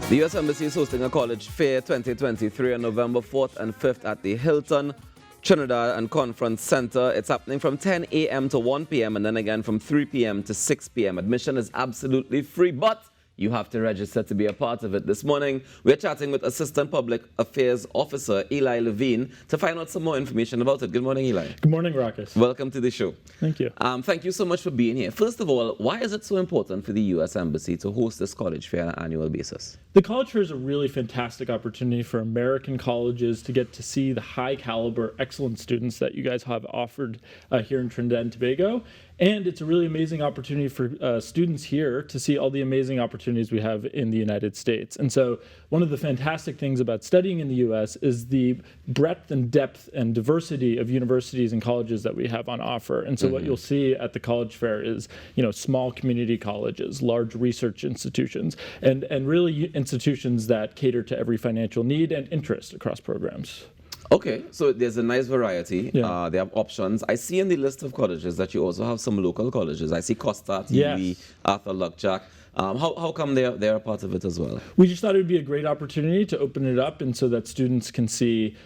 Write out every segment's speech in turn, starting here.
The U.S. Embassy is hosting a college fair 2023 on November 4th and 5th at the Hilton Trinidad and Conference Center. It's happening from 10 a.m. to 1 p.m. and then again from 3 p.m. to 6 p.m. Admission is absolutely free, but you have to register to be a part of it. This morning, we're chatting with Assistant Public Affairs Officer Eli Levine to find out some more information about it. Good morning, Eli. Good morning, Rawkus. Welcome to the show. Thank you. Thank you so much for being here. First of all, why is it so important for the U.S. Embassy to host this college fair on an annual basis? The college fair is a really fantastic opportunity for American colleges to get to see the high caliber, excellent students that you guys have offered here in Trinidad and Tobago. And it's a really amazing opportunity for students here to see all the amazing opportunities we have in the United States. And so one of the fantastic things about studying in the U.S. is the breadth and depth and diversity of universities and colleges that we have on offer. And so what you'll see at the college fair is, small community colleges, large research institutions, and really institutions that cater to every financial need and interest across programs. Okay, so there's a nice variety. Yeah. They have options. I see in the list of colleges that you also have some local colleges. I see Costa, TV, Yes. Arthur Luckjack. How come they're a part of it as well? We just thought it would be a great opportunity to open it up and so that students can see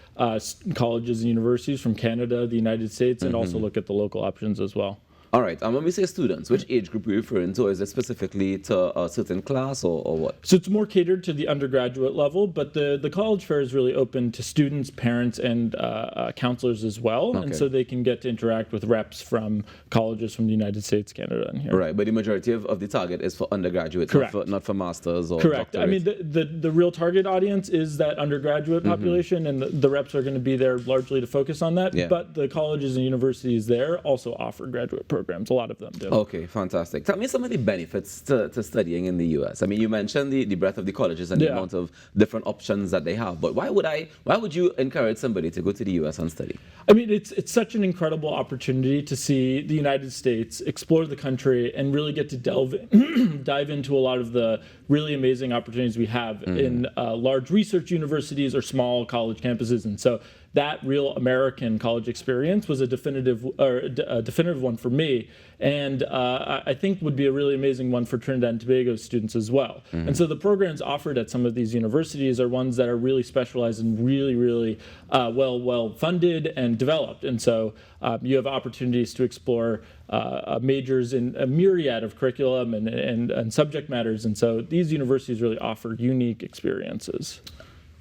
colleges and universities from Canada, the United States, and also look at the local options as well. All right, and when we say students, which age group are you referring to? Is it specifically to a certain class or what? So it's more catered to the undergraduate level, but the college fair is really open to students, parents, and counselors as well. Okay. And so they can get to interact with reps from colleges from the United States, Canada, and here. Right, but the majority of the target is for undergraduates, Correct. not for masters or Correct. I mean, doctorates. the real target audience is that undergraduate population, and the reps are going to be there largely to focus on that. Yeah. But the colleges and universities there also offer graduate programs. A lot of them do. Okay, fantastic. Tell me some of the benefits to studying in the U.S. I mean, you mentioned the breadth of the colleges and the Yeah. amount of different options that they have, but why would you encourage somebody to go to the U.S. and study? I mean, it's such an incredible opportunity to see the United States, explore the country, and really get to dive into a lot of the really amazing opportunities we have in large research universities or small college campuses. And so that real American college experience was a definitive one for me, and I think would be a really amazing one for Trinidad and Tobago students as well. And so the programs offered at some of these universities are ones that are really specialized and really well funded and developed. And so you have opportunities to explore majors in a myriad of curriculum and subject matters. And so these universities really offer unique experiences.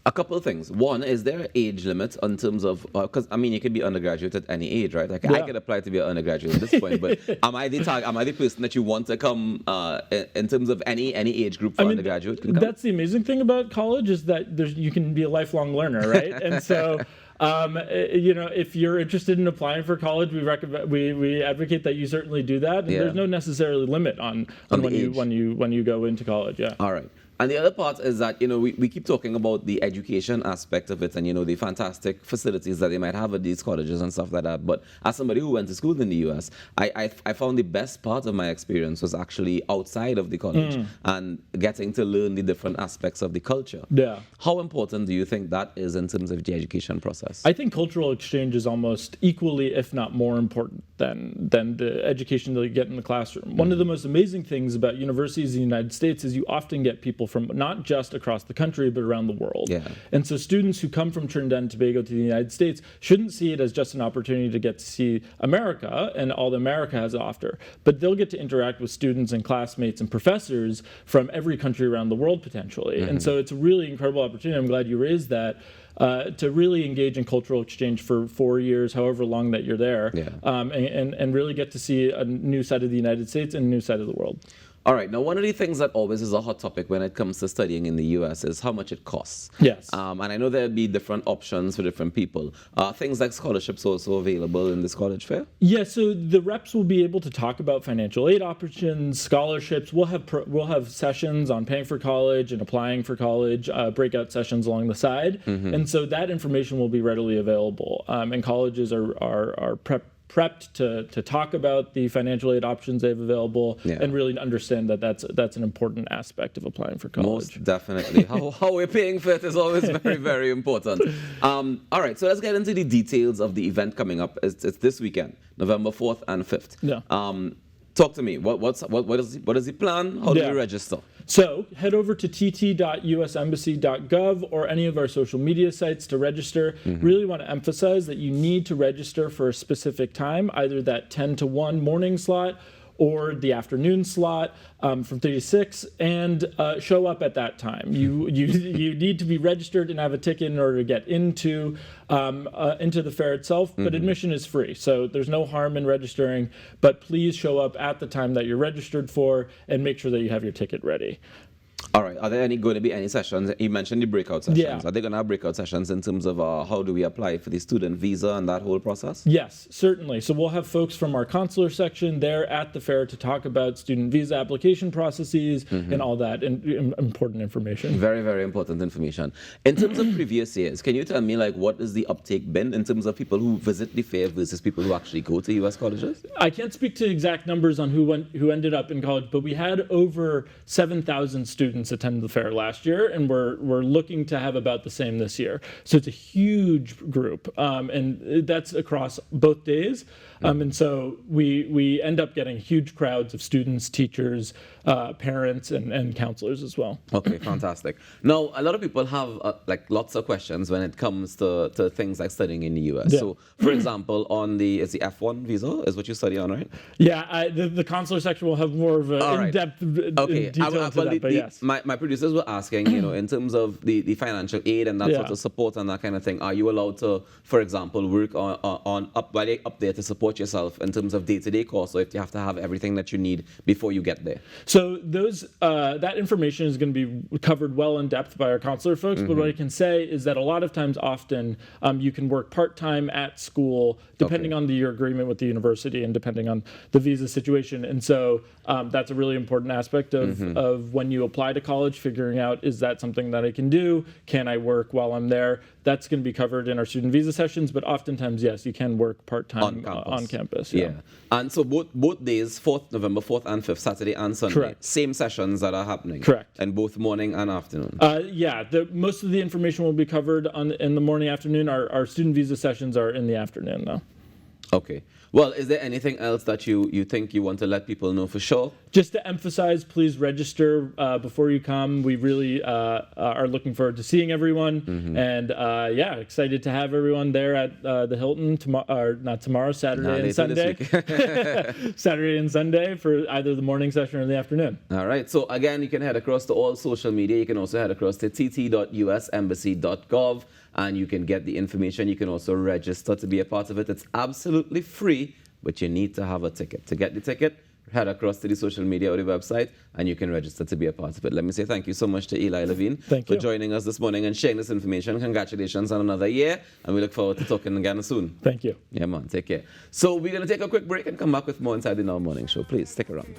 A couple of things. One, is there an age limit in terms of, because I mean, you could be undergraduate at any age, right? Like I could apply to be an undergraduate at this point, but am I the person that you want to come in terms of any age group for undergraduate? Can come? That's the amazing thing about college is that you can be a lifelong learner, right? And so, if you're interested in applying for college, we advocate that you certainly do that. And there's no necessarily limit on when you go into college. Yeah. All right. And the other part is that, we keep talking about the education aspect of it and, the fantastic facilities that they might have at these colleges and stuff like that. But as somebody who went to school in the U.S., I found the best part of my experience was actually outside of the college and getting to learn the different aspects of the culture. Yeah. How important do you think that is in terms of the education process? I think cultural exchange is almost equally, if not more important than the education that you get in the classroom. One of the most amazing things about universities in the United States is you often get people from not just across the country, but around the world. Yeah. And so students who come from Trinidad and Tobago to the United States shouldn't see it as just an opportunity to get to see America and all that America has to offer, but they'll get to interact with students and classmates and professors from every country around the world potentially. And so it's a really incredible opportunity. I'm glad you raised that. To really engage in cultural exchange for 4 years, however long that you're there, and really get to see a new side of the United States and a new side of the world. All right. Now, one of the things that always is a hot topic when it comes to studying in the U.S. is how much it costs. Yes. And I know there'll be different options for different people. Things like scholarships also available in this college fair? Yeah, so the reps will be able to talk about financial aid options, scholarships. We'll have sessions on paying for college and applying for college, breakout sessions along the side. And so that information will be readily available. And colleges are prepped to talk about the financial aid options they have available and really understand that that's an important aspect of applying for college. Most definitely. How we're paying for it is always very, very important. All right, so let's get into the details of the event coming up. It's this weekend, November 4th and 5th. Yeah. talk to me. What is the plan? How do we register? So head over to tt.usembassy.gov or any of our social media sites to register. Really want to emphasize that you need to register for a specific time, either that 10 to 1 morning slot or the afternoon slot from 3 to 6, and show up at that time. You need to be registered and have a ticket in order to get into the fair itself, but admission is free, so there's no harm in registering, but please show up at the time that you're registered for and make sure that you have your ticket ready. All right. Are there going to be any sessions? You mentioned the breakout sessions. Yeah. Are they going to have breakout sessions in terms of how do we apply for the student visa and that whole process? Yes, certainly. So we'll have folks from our consular section there at the fair to talk about student visa application processes and all that important information. Very, very important information. In terms of previous years, can you tell me what is the uptake been in terms of people who visit the fair versus people who actually go to U.S. colleges? I can't speak to exact numbers on who ended up in college, but we had over 7,000 students attend the fair last year, and we're looking to have about the same this year. So it's a huge group, and that's across both days. And so we end up getting huge crowds of students, teachers, parents, and counselors as well. Okay, fantastic. Now, a lot of people have lots of questions when it comes to things like studying in the U.S. Yeah. So, for example, is the F1 visa is what you study on, right? Yeah, the consular section will have more of an in-depth detail to that, but yes. My producers were asking, in terms of the financial aid and that sort of support and that kind of thing, are you allowed to, for example, work while you're up there to support yourself in terms of day-to-day costs, or if you have to have everything that you need before you get there? So that information is going to be covered well in depth by our consular folks, but what I can say is that a lot of times, often, you can work part-time at school, depending on your agreement with the university and depending on the visa situation. And so that's a really important aspect of when you apply to college, figuring out, is that something that I can do? Can I work while I'm there? That's going to be covered in our student visa sessions, but oftentimes, yes, you can work part-time on campus. Yeah. And so both days, November 4th and 5th, Saturday and Sunday, correct. Same sessions that are happening. Correct. And both morning and afternoon. Most of the information will be covered in the morning, afternoon. Our student visa sessions are in the afternoon, though. Okay. Well, is there anything else that you think you want to let people know for sure? Just to emphasize, please register before you come. We really are looking forward to seeing everyone. And excited to have everyone there at the Hilton Saturday and Sunday. Saturday and Sunday for either the morning session or the afternoon. All right. So again, you can head across to all social media. You can also head across to tt.usembassy.gov. And you can get the information. You can also register to be a part of it. It's absolutely free, but you need to have a ticket. To get the ticket, head across to the social media or the website, and you can register to be a part of it. Let me say thank you so much to Eli Levine for joining us this morning and sharing this information. Congratulations on another year, and we look forward to talking again soon. Thank you. Yeah, man. Take care. So we're going to take a quick break and come back with more inside the Now Morning Show. Please stick around.